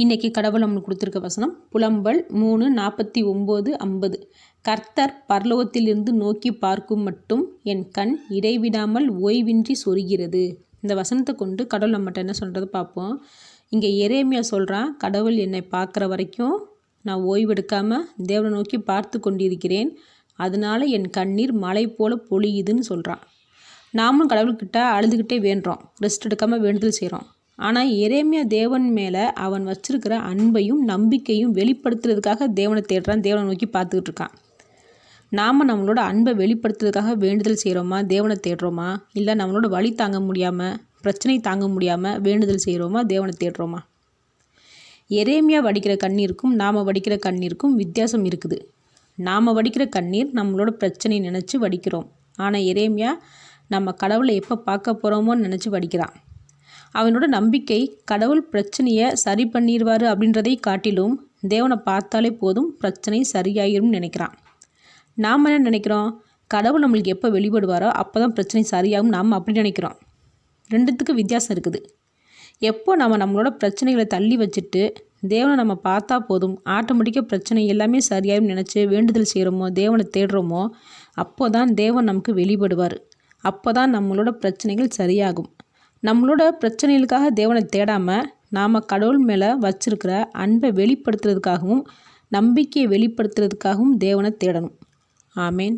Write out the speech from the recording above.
இன்றைக்கி கடவுள் நம்மளுக்கு கொடுத்துருக்க வசனம் புலம்பல் 3:49-50. கர்த்தர் பரலோகத்திலிருந்து நோக்கி பார்க்கும் மட்டும் என் கண் இடைவிடாமல் ஓய்வின்றி சொரிகிறது. இந்த வசனத்தை கொண்டு கடவுள் நம்மகிட்ட என்ன சொல்கிறத பார்ப்போம். இங்கே எரேமியா சொல்கிறான், கடவுள் என்னை பார்க்குற வரைக்கும் நான் ஓய்வெடுக்காமல் தேவனை நோக்கி பார்த்து கொண்டிருக்கிறேன், அதனால என் கண்ணீர் மழை போல் பொழியுதுன்னு சொல்கிறான். நாமும் கடவுள்கிட்ட அழுதுகிட்டே வேண்டுறோம், ரெஸ்ட் எடுக்காமல் வேண்டுதல் செய்கிறோம். ஆனால் எரேமியா தேவன் மேலே அவன் வச்சிருக்கிற அன்பையும் நம்பிக்கையும் வெளிப்படுத்துறதுக்காக தேவனை தேடுறான், தேவனை நோக்கி பார்த்துக்கிட்டு இருக்கான். நாம் நம்மளோட அன்பை வெளிப்படுத்துறதுக்காக வேண்டுதல் செய்கிறோமா, தேவனை தேடுறோமா, இல்லை நம்மளோட வலி தாங்க முடியாமல், பிரச்சனை தாங்க முடியாமல் வேண்டுதல் செய்கிறோமா, தேவனை தேடுறோமா? எரேமியா வடிக்கிற கண்ணீருக்கும் நாம் வடிக்கிற கண்ணீருக்கும் வித்தியாசம் இருக்குது. நாம் வடிக்கிற கண்ணீர் நம்மளோட பிரச்சனை நினச்சி வடிக்கிறோம். ஆனால் எரேமியா நம்ம கடவுளை எப்போ பார்க்க போகிறோமோன்னு நினச்சி வடிக்கிறான். அவனோட நம்பிக்கை கடவுள் பிரச்சனையை சரி பண்ணிடுவார் அப்படின்றதை காட்டிலும் தேவனை பார்த்தாலே போதும் பிரச்சனை சரியாயிரும்னு நினைக்கிறான். நாம் என்ன நினைக்கிறோம், கடவுள் நம்மளுக்கு எப்போ வெளிப்படுவாரோ அப்போ தான் பிரச்சனை சரியாகும் நாம் அப்படி நினைக்கிறோம். ரெண்டுத்துக்கு வித்தியாசம் இருக்குது. எப்போ நம்மளோட பிரச்சனைகளை தள்ளி வச்சுட்டு தேவனை நம்ம பார்த்தா போதும் ஆட்டோமேட்டிக்காக பிரச்சனை எல்லாமே சரியாகும் நினச்சி வேண்டுதல் செய்கிறோமோ, தேவனை தேடுறோமோ, அப்போ தான் தேவன் நமக்கு வெளிப்படுவார். அப்போ தான் நம்மளோட பிரச்சனைகள் சரியாகும். நம்மளோட பிரச்சனைகளுக்காக தேவனை தேடாமல் நாம் கடவுள் மேலே வச்சிருக்கிற அன்பை வெளிப்படுத்துறதுக்காகவும் நம்பிக்கையை வெளிப்படுத்துறதுக்காகவும் தேவனை தேடணும். ஆமேன்.